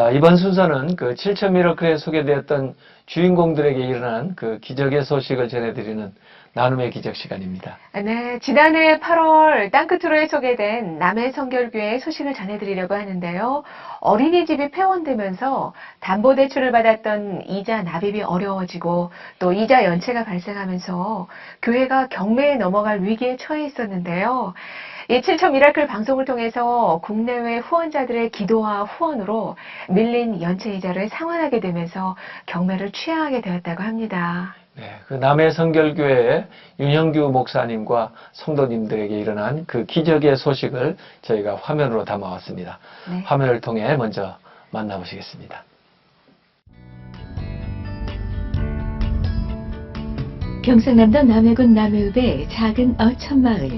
이번 순서는 그 7천 미러클에 소개되었던 주인공들에게 일어난 그 기적의 소식을 전해드리는 나눔의 기적 시간입니다. 네, 지난해 8월 땅끝으로에 소개된 남해 성결교회 소식을 전해드리려고 하는데요. 어린이집이 폐원되면서 담보대출을 받았던 이자 납입이 어려워지고 또 이자 연체가 발생하면서 교회가 경매에 넘어갈 위기에 처해 있었는데요. 이 7천 미라클 방송을 통해서 국내외 후원자들의 기도와 후원으로 밀린 연체 이자를 상환하게 되면서 경매를 취하하게 되었다고 합니다. 네, 그 남해 성결교회의 윤형규 목사님과 성도님들에게 일어난 그 기적의 소식을 저희가 화면으로 담아왔습니다. 네. 화면을 통해 먼저 만나보시겠습니다. 경상남도 남해군 남해읍의 작은 어촌마을.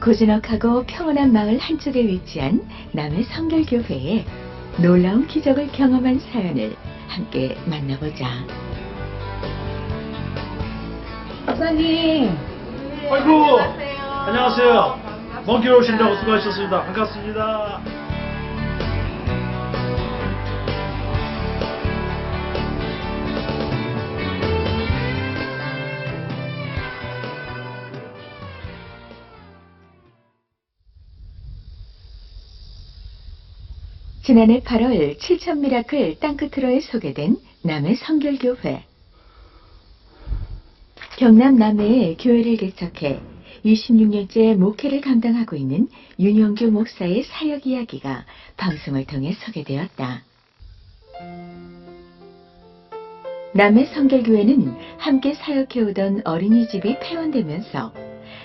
고즈넉하고 평온한 마을 한쪽에 위치한 남해 성결교회에 놀라운 기적을 경험한 사연을 함께 만나보자. 목사님. 아이고, 안녕하세요. 먼 길 오신다고 수고하셨습니다. 반갑습니다. 지난해 8월 7천 미라클 땅끝으로에 소개된 남해 성결교회. 경남 남해에 교회를 개척해 26년째 목회를 감당하고 있는 윤영규 목사의 사역 이야기가 방송을 통해 소개되었다. 남해 성결교회는 함께 사역해오던 어린이집이 폐원되면서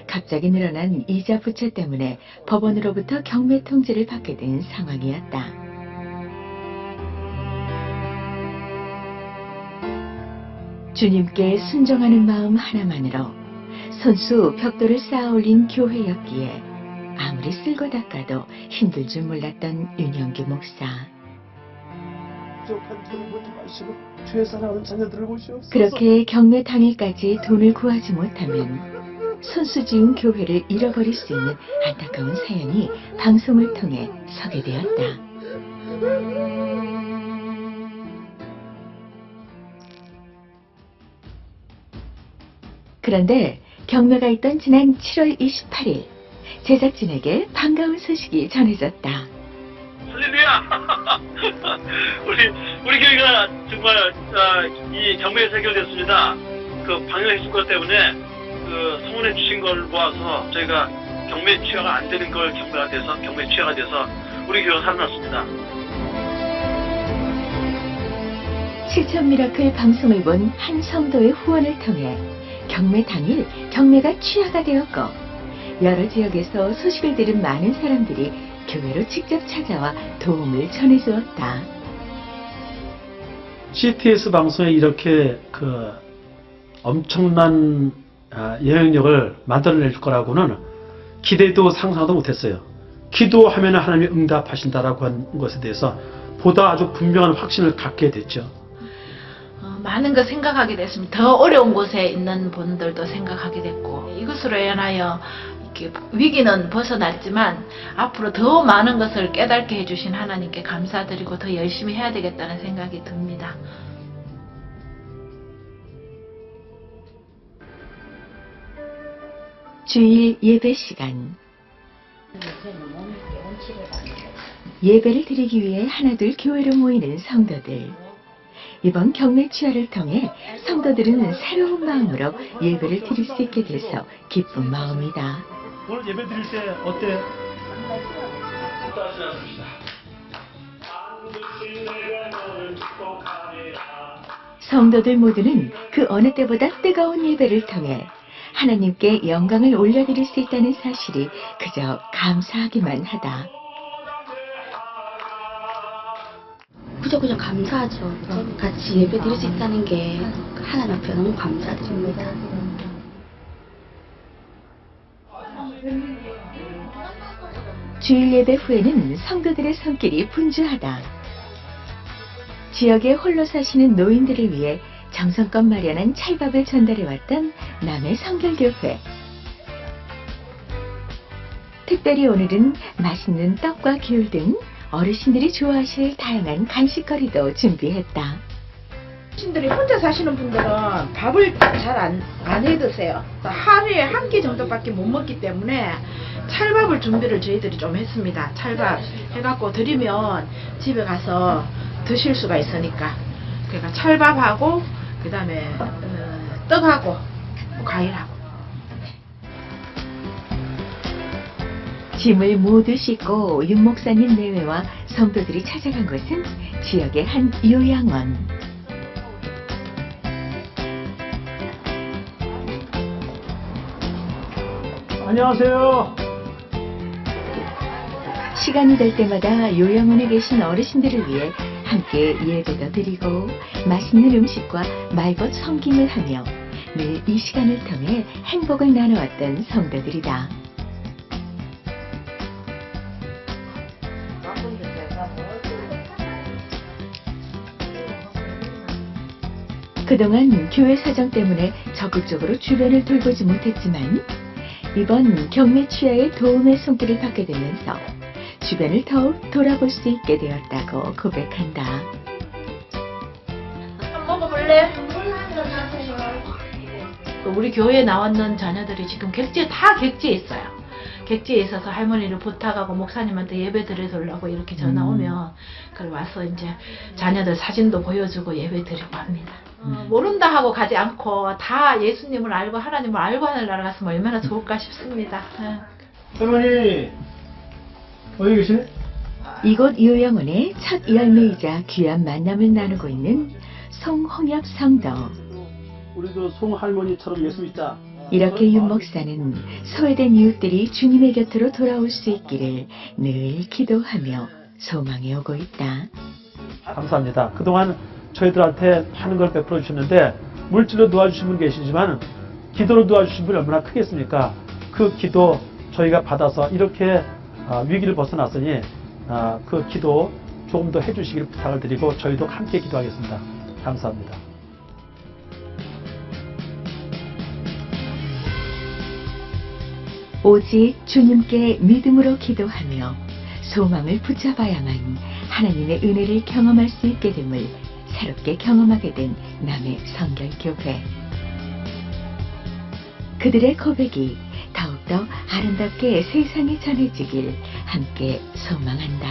갑자기 늘어난 이자 부채 때문에 법원으로부터 경매 통지를 받게 된 상황이었다. 주님께 순종하는 마음 하나만으로 손수 벽돌을 쌓아 올린 교회였기에 아무리 쓸고 닦아도 힘들 줄 몰랐던 윤영규 목사. 부족한 저를 보지 마시고 죄사하는 자녀들을 보시옵소서. 그렇게 경매 당일까지 돈을 구하지 못하면 손수 지은 교회를 잃어버릴 수 있는 안타까운 사연이 방송을 통해 소개되었다. 그런데 경매가 있던 지난 7월 28일 제작진에게 반가운 소식이 전해졌다. 할렐루야! 우리 교회가 정말 이 경매에 해결됐습니다. 그 방역의 것 때문에 그 성원해 주신 걸 모아서 저희가 경매 취하가 안 되는 걸 경매 취하가 돼서 우리 교회가 살아났습니다. 7천 미라클 방송을 본 한 성도의 후원을 통해 경매 당일 경매가 취하가 되었고 여러 지역에서 소식을 들은 많은 사람들이 교회로 직접 찾아와 도움을 전해주었다. CTS 방송에 이렇게 그 엄청난 영향력을 만들어낼 거라고는 기대도 상상도 못했어요. 기도하면 하나님이 응답하신다라고 한 것에 대해서 보다 아주 분명한 확신을 갖게 됐죠. 많은 걸 생각하게 됐습니다. 더 어려운 곳에 있는 분들도 생각하게 됐고 이것으로 인하여 이렇게 위기는 벗어났지만 앞으로 더 많은 것을 깨닫게 해주신 하나님께 감사드리고 더 열심히 해야 되겠다는 생각이 듭니다. 주일 예배 시간. 예배를 드리기 위해 하나둘 교회로 모이는 성도들. 이번 경매 취하를 통해 성도들은 새로운 마음으로 예배를 드릴 수 있게 돼서 기쁜 마음이다. 오늘 예배 드릴 때 어때? 성도들 모두는 그 어느 때보다 뜨거운 예배를 통해 하나님께 영광을 올려드릴 수 있다는 사실이 그저 감사하기만 하다. 그저 감사하죠. 같이 예배 드릴 수 있다는 게 하나님 앞에 너무 감사드립니다. 주일 예배 후에는 성도들의 손길이 분주하다. 지역에 홀로 사시는 노인들을 위해 정성껏 마련한 찰밥을 전달해왔던 남해 성결교회. 특별히 오늘은 맛있는 떡과 귤 등 어르신들이 좋아하실 다양한 간식거리도 준비했다. 어르신들이 혼자 사시는 분들은 밥을 잘 안 해 드세요. 하루에 한 끼 정도밖에 못 먹기 때문에 찰밥을 준비를 저희들이 좀 했습니다. 찰밥 해갖고 드리면 집에 가서 드실 수가 있으니까. 그러니까 찰밥하고 그 다음에 떡하고 과일하고. 짐을 모두 싣고 윤 목사님 내외와 성도들이 찾아간 곳은 지역의 한 요양원. 안녕하세요. 시간이 될 때마다 요양원에 계신 어르신들을 위해 함께 예배도 드리고 맛있는 음식과 말벗 성김을 하며 늘 이 시간을 통해 행복을 나누었던 성도들이다. 그동안 교회 사정 때문에 적극적으로 주변을 돌보지 못했지만 이번 경매 취하의 도움의 손길을 받게 되면서 주변을 더욱 돌아볼 수 있게 되었다고 고백한다. 한 먹어볼래? 우리 교회에 나왔는 자녀들이 지금 다 객지에 있어요. 객지에 있어서 할머니를 부탁하고 목사님한테 예배 드려달라고 이렇게 전화 오면 그걸 와서 이제 자녀들 사진도 보여주고 예배 드리고 합니다. 모른다 하고 가지 않고 다 예수님을 알고 하나님을 알고 하늘나라 갔으면 얼마나 좋을까 싶습니다. 할머니 어디 계시네? 이곳 요양원의 첫 열매이자 귀한 만남을 나누고 있는 송홍엽 성도. 우리도 송 할머니처럼 예수 믿자. 이렇게 윤 목사는 소외된 이웃들이 주님의 곁으로 돌아올 수 있기를 늘 기도하며 소망해 오고 있다. 감사합니다. 그동안 저희들한테 하는 걸 베풀어 주셨는데 물질로 도와주신 분 계시지만 기도로 도와주신 분이 얼마나 크겠습니까? 그 기도 저희가 받아서 이렇게 위기를 벗어났으니 그 기도 조금 더 해주시길 부탁을 드리고 저희도 함께 기도하겠습니다. 감사합니다. 오직 주님께 믿음으로 기도하며 소망을 붙잡아야만 하나님의 은혜를 경험할 수 있게 됨을 새롭게 경험하게 된 남해 성결교회. 그들의 고백이 더욱더 아름답게 세상에 전해지길 함께 소망한다.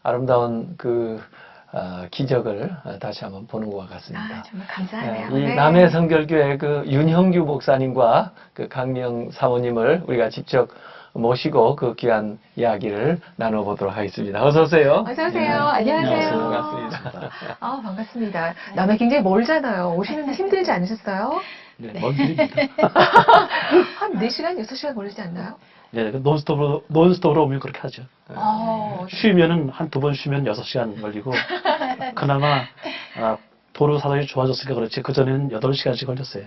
아름다운 그 기적을 다시 한번 보는 것 같습니다. 정말 감사하네요. 이 네. 남해 성결교회 그 윤형규 목사님과 그 강명 사모님을 우리가 직접 모시고 그 귀한 이야기를 나눠보도록 하겠습니다. 어서 오세요. 어서 오세요. 안녕하세요. 반갑습니다. 반갑습니다. 남해 굉장히 멀잖아요. 오시는데 힘들지 않으셨어요? 네, 먼 길입니다. 한 4시간, 6시간 걸리지 않나요? 네, 논스톱으로 오면 그렇게 하죠. 쉬면은 한 2번 쉬면 6시간 걸리고 그나마 도로 사정이 좋아졌으니까 그렇지 그전에는 8시간씩 걸렸어요.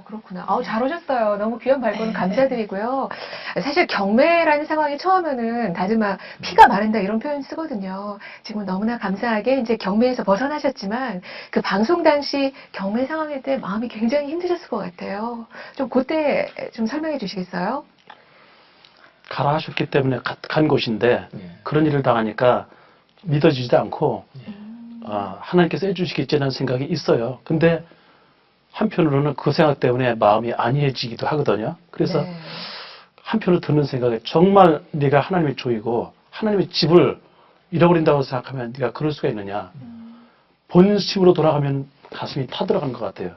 그렇구나. 잘 오셨어요. 너무 귀한 발걸음 감사드리고요. 사실 경매라는 상황이 처음에는 다들 막 피가 마른다 이런 표현 쓰거든요. 지금 너무나 감사하게 이제 경매에서 벗어나셨지만 그 방송 당시 경매 상황일 때 마음이 굉장히 힘드셨을 것 같아요. 좀 그때 좀 설명해 주시겠어요? 가라 하셨기 때문에 간 곳인데 그런 일을 당하니까 믿어지지도 않고 하나님께서 해주시겠지라는 생각이 있어요. 근데 한편으로는 그 생각 때문에 마음이 안이해지기도 하거든요. 그래서 네. 한편으로 드는 생각에 정말 네가 하나님의 조이고 하나님의 집을 잃어버린다고 생각하면 네가 그럴 수가 있느냐. 본심으로 돌아가면 가슴이 타들어가는 것 같아요.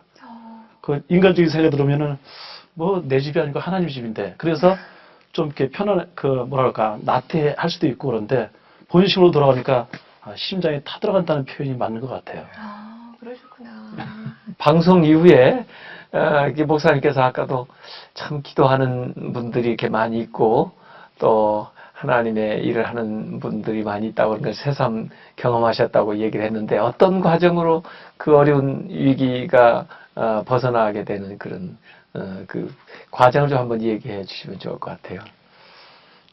그 인간적인 생각이 들으면은 뭐 내 집이 아니고 하나님 집인데 그래서 좀 이렇게 나태할 수도 있고 그런데 본심으로 돌아가니까 심장이 타들어간다는 표현이 맞는 것 같아요. 그러셨구나. 방송 이후에 목사님께서 아까도 참 기도하는 분들이 이렇게 많이 있고 또 하나님의 일을 하는 분들이 많이 있다고 그런 걸 새삼 경험하셨다고 얘기를 했는데 어떤 과정으로 그 어려운 위기가 벗어나게 되는 그런 그 과정을 좀 한번 얘기해 주시면 좋을 것 같아요.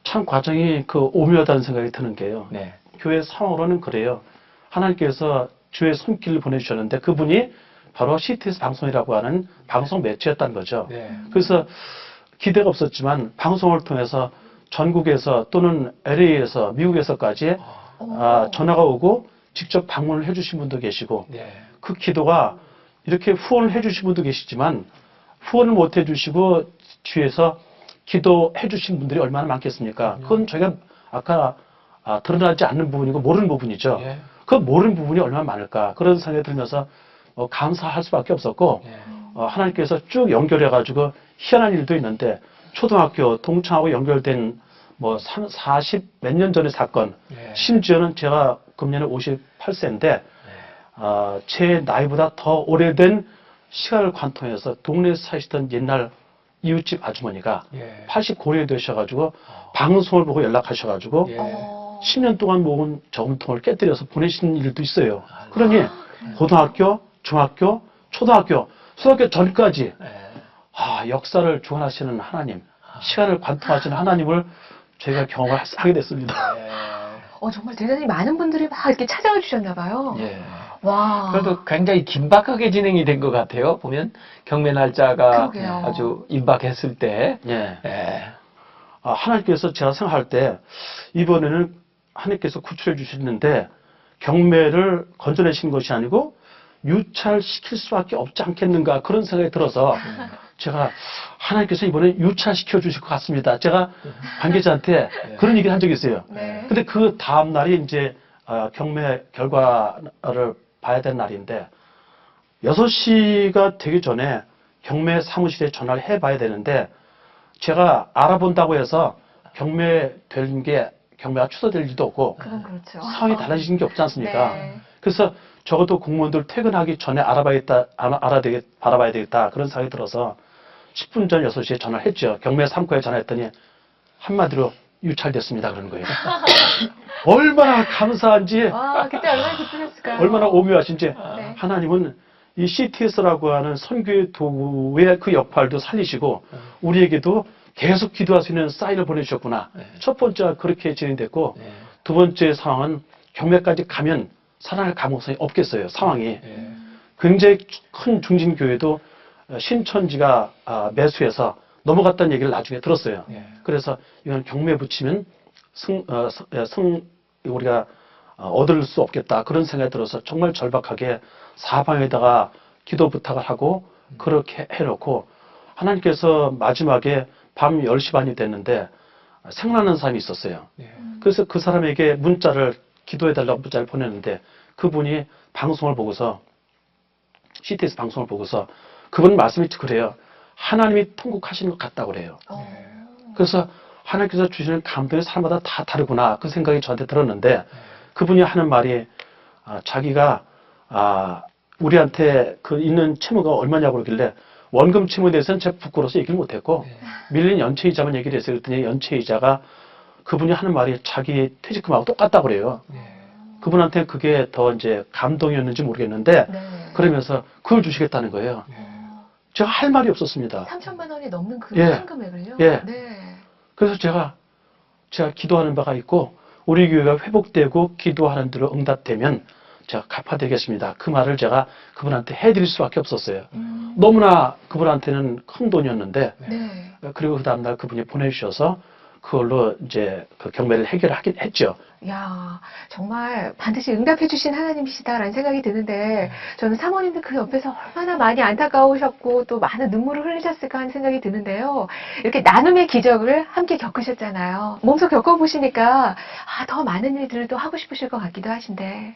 참 과정이 오묘하다는 생각이 드는 게요. 네. 교회 상황으로는 그래요. 하나님께서 주의 손길을 보내주셨는데 그분이 바로 CTS 방송이라고 하는 방송 매체였다는 거죠. 네. 그래서 기대가 없었지만 방송을 통해서 전국에서 또는 LA에서 미국에서까지 전화가 오고 직접 방문을 해주신 분도 계시고 네. 그 기도가 이렇게 후원을 해주신 분도 계시지만 후원을 못 해주시고 뒤에서 기도해 주신 분들이 얼마나 많겠습니까? 그건 저희가 아까 드러나지 않는 부분이고 모르는 부분이죠. 예. 그 모르는 부분이 얼마나 많을까 그런 생각이 들면서 감사할 수밖에 없었고 예. 하나님께서 쭉 연결해가지고 희한한 일도 있는데 초등학교 동창하고 연결된 뭐 40 몇 년 전의 사건 예. 심지어는 제가 금년에 58세인데 제 나이보다 더 오래된 시간을 관통해서 동네에 사시던 옛날 이웃집 아주머니가 예. 89년이 되셔가지고 방송을 보고 연락하셔가지고 예. 10년 동안 모은 저금통을 깨뜨려서 보내신 일도 있어요. 그러니 고등학교, 중학교, 초등학교, 초등학교 전까지 예. 역사를 주관하시는 하나님, 시간을 관통하시는 하나님을 저희가 경험을 하게 됐습니다. 정말 대단히 많은 분들이 막 이렇게 찾아와 주셨나 봐요. 예. 와. 그래도 굉장히 긴박하게 진행이 된 것 같아요. 보면 경매 날짜가 그러게요. 아주 임박했을 때. 예. 예. 하나님께서 제가 생각할 때 이번에는 하나님께서 구출해 주시는데 경매를 건져내신 것이 아니고 유찰시킬 수밖에 없지 않겠는가 그런 생각이 들어서 제가 하나님께서 이번에 유찰시켜 주실 것 같습니다. 제가 관계자한테 그런 얘기를 한 적이 있어요. 네. 근데 그 다음 날이 이제 경매 결과를 봐야 되는 날인데 6시가 되기 전에 경매 사무실에 전화를 해봐야 되는데 제가 알아본다고 해서 경매된 게 경매가 취소될 일도 없고 그건 그렇죠. 상황이 달라지는 게 없지 않습니까? 네. 그래서 적어도 공무원들 퇴근하기 전에 알아봐야 되겠다 그런 생각이 들어서 10분 전 6시에 전화를 했죠. 경매 3과에 전화했더니 한마디로 유찰됐습니다 그러는 거예요. 얼마나 감사한지 와, 그때 얼마나 기쁘셨을까요? 얼마나 오묘하신지 네. 하나님은 이 CTS라고 하는 선교의 도구의 그 역할도 살리시고 우리에게도 계속 기도할 수 있는 사인을 보내주셨구나. 첫 번째가 그렇게 진행됐고 두 번째 상황은 경매까지 가면 살아날 가능성이 없겠어요. 상황이. 굉장히 큰 중진교회도 신천지가 매수해서 넘어갔다는 얘기를 나중에 들었어요. 그래서 이건 경매 붙이면 우리가 얻을 수 없겠다. 그런 생각이 들어서 정말 절박하게 사방에다가 기도 부탁을 하고 그렇게 해놓고 하나님께서 마지막에 밤 10시 반이 됐는데 생각나는 사람이 있었어요. 그래서 그 사람에게 기도해달라고 문자를 보냈는데 그분이 방송을 보고서 CTS 방송을 보고서 그분 말씀이 그래요. 하나님이 통곡하시는 것 같다고 그래요. 그래서 하나님께서 주시는 감동이 사람마다 다 다르구나 그 생각이 저한테 들었는데 그분이 하는 말이 자기가 우리한테 그 있는 채무가 얼마냐고 그러길래 원금 채무에 대해서는 제가 부끄러워서 얘기를 못했고 밀린 연체이자만 얘기를 했어요. 그랬더니 연체이자가 그분이 하는 말이 자기 퇴직금하고 똑같다고 그래요. 그분한테 그게 더 이제 감동이었는지 모르겠는데 그러면서 그걸 주시겠다는 거예요. 제가 할 말이 없었습니다. 3천만 원이 넘는 그 예. 큰 금액을요? 예. 네. 그래서 제가 기도하는 바가 있고 우리 교회가 회복되고 기도하는 대로 응답되면 제가 갚아드리겠습니다. 그 말을 제가 그분한테 해드릴 수밖에 없었어요. 너무나 그분한테는 큰 돈이었는데 네. 그리고 그 다음날 그분이 보내주셔서 그걸로 이제 그 경매를 해결하긴 했죠. 야, 정말 반드시 응답해 주신 하나님이시다라는 생각이 드는데 저는 사모님들 그 옆에서 얼마나 많이 안타까우셨고 또 많은 눈물을 흘리셨을까 하는 생각이 드는데요. 이렇게 나눔의 기적을 함께 겪으셨잖아요. 몸소 겪어보시니까 더 많은 일들을 또 하고 싶으실 것 같기도 하신데.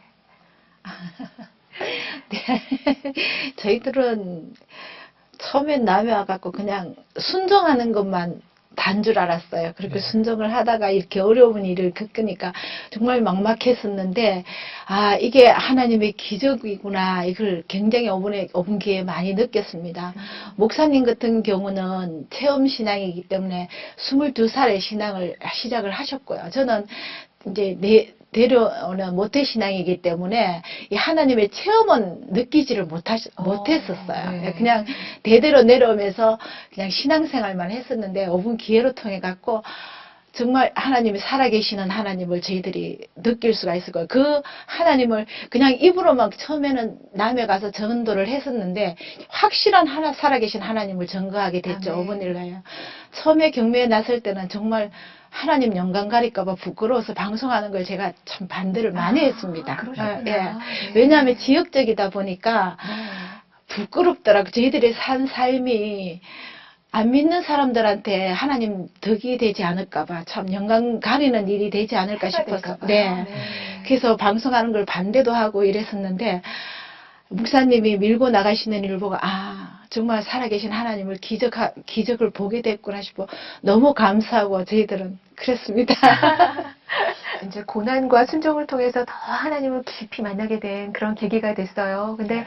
네. 저희들은 처음엔 남이 와갖고 그냥 순종하는 것만 단 줄 알았어요. 그렇게 순종을 하다가 이렇게 어려운 일을 겪으니까 정말 막막했었는데, 이게 하나님의 기적이구나. 이걸 굉장히 이번 기회에 많이 느꼈습니다. 목사님 같은 경우는 체험신앙이기 때문에 22살에 신앙을 시작을 하셨고요. 저는 이제 데려오는 모태신앙이기 때문에 이 하나님의 체험은 느끼지를 못했었어요. 네. 그냥 대대로 내려오면서 그냥 신앙생활만 했었는데 5분 기회로 통해 갖고 정말 하나님이 살아계시는 하나님을 저희들이 느낄 수가 있을 거예요. 그 하나님을 그냥 입으로만 처음에는 남해 가서 전도를 했었는데 확실한 살아계신 하나님을 증거하게 됐죠. 아멘. 어머니를요. 처음에 경매에 나설 때는 정말 하나님 영광 가릴까봐 부끄러워서 방송하는 걸 제가 참 반대를 많이 했습니다. 그러셨구나. 예. 네. 왜냐하면 지역적이다 보니까 네. 부끄럽더라고. 저희들이 산 삶이 안 믿는 사람들한테 하나님 덕이 되지 않을까봐 참 영광 가리는 일이 되지 않을까 해가 싶어서. 될까 봐요. 네. 그래서 방송하는 걸 반대도 하고 이랬었는데 목사님이 밀고 나가시는 일 보고 정말 살아계신 하나님을 기적을 보게 됐구나 싶어 너무 감사하고 저희들은 그랬습니다. 이제 고난과 순종을 통해서 더 하나님을 깊이 만나게 된 그런 계기가 됐어요. 근데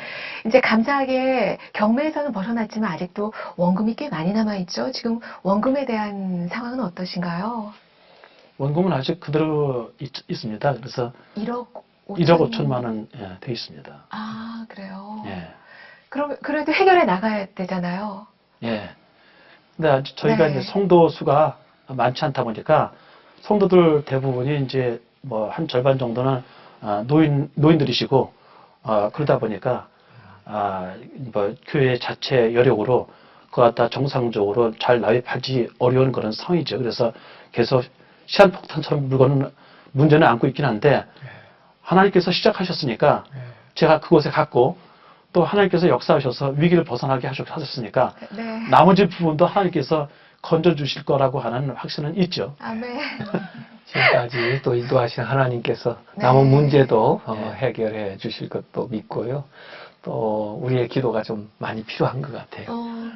이제 감사하게 경매에서는 벗어났지만 아직도 원금이 꽤 많이 남아있죠. 지금 원금에 대한 상황은 어떠신가요? 원금은 아직 그대로 있습니다. 그래서 1억 1억 5천만 원 돼 있습니다. 아, 그래요? 예. 그럼 그래도 해결해 나가야 되잖아요. 예. 근데 아직 저희가 네. 이제 성도 수가 많지 않다 보니까 성도들 대부분이 이제 뭐 한 절반 정도는 노인들이시고 그러다 보니까 뭐 교회 자체 여력으로 그거 갖다 정상적으로 잘 납입하기 어려운 그런 상황이죠. 그래서 계속 시한폭탄처럼 문제는 안고 있긴 한데 하나님께서 시작하셨으니까 제가 그곳에 갔고 또 하나님께서 역사하셔서 위기를 벗어나게 하셨으니까 네. 나머지 부분도 하나님께서 건져주실 거라고 하는 확신은 있죠. 아멘. 지금까지 또 인도하신 하나님께서 네. 남은 문제도 네. 해결해 주실 것도 믿고요. 또 우리의 기도가 좀 많이 필요한 것 같아요.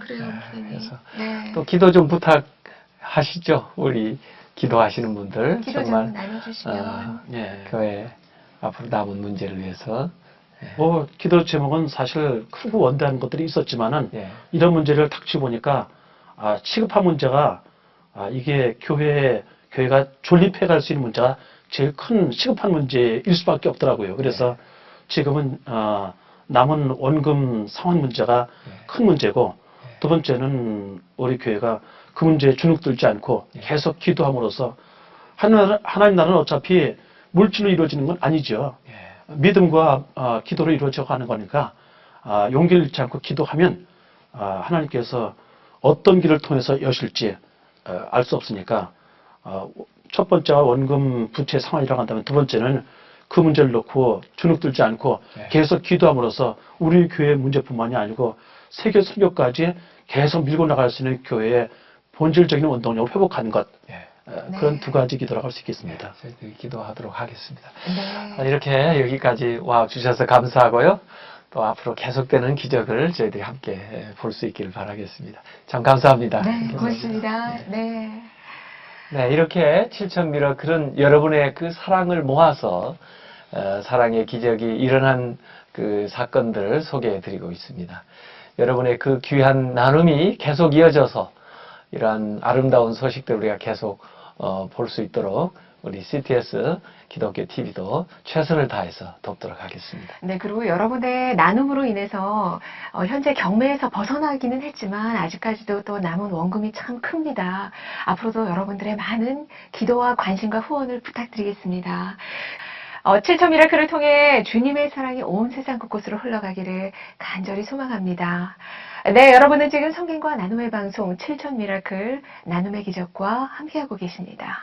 그래요, 목사님. 그래서 네. 또 기도 좀 부탁하시죠. 우리 기도하시는 분들 기도 좀 정말 나눠주시면. 예. 교회 앞으로 남은 문제를 위해서 뭐 기도 제목은 사실 크고 원대한 것들이 있었지만은 예. 이런 문제를 닥치 보니까 시급한 문제가 이게 교회가 존립해 갈 수 있는 문제가 제일 큰 시급한 문제일 수밖에 없더라고요. 그래서 지금은 남은 원금 상환 문제가 큰 문제고 두 번째는 우리 교회가 그 문제에 주눅들지 않고 계속 기도함으로써 하나님 나라는 어차피 물질로 이루어지는 건 아니죠. 믿음과 기도로 이루어져 가는 거니까 용기를 잃지 않고 기도하면 하나님께서 어떤 길을 통해서 여실지 알 수 없으니까 첫 번째가 원금 부채 상환이라고 한다면 두 번째는 그 문제를 놓고 주눅들지 않고 계속 기도함으로써 우리 교회 문제뿐만이 아니고 세계 선교까지 계속 밀고 나갈 수 있는 교회의 본질적인 원동력을 회복하는 것 그런 두 가지 기도라고 할 수 있겠습니다. 저희들이 기도하도록 하겠습니다. 네. 이렇게 여기까지 와 주셔서 감사하고요. 또 앞으로 계속되는 기적을 저희들이 함께 볼 수 있기를 바라겠습니다. 참 감사합니다. 네, 고맙습니다. 네. 네, 이렇게 7천 미러클은 여러분의 그 사랑을 모아서 사랑의 기적이 일어난 그 사건들을 소개해 드리고 있습니다. 여러분의 그 귀한 나눔이 계속 이어져서 이러한 아름다운 소식들 우리가 계속 볼 수 있도록 우리 CTS 기독교 TV도 최선을 다해서 돕도록 하겠습니다. 네, 그리고 여러분의 나눔으로 인해서 현재 경매에서 벗어나기는 했지만 아직까지도 또 남은 원금이 참 큽니다. 앞으로도 여러분들의 많은 기도와 관심과 후원을 부탁드리겠습니다. 7천 미라클을 통해 주님의 사랑이 온 세상 곳곳으로 흘러가기를 간절히 소망합니다. 네, 여러분은 지금 성경과 나눔의 방송 7천 미라클 나눔의 기적과 함께하고 계십니다.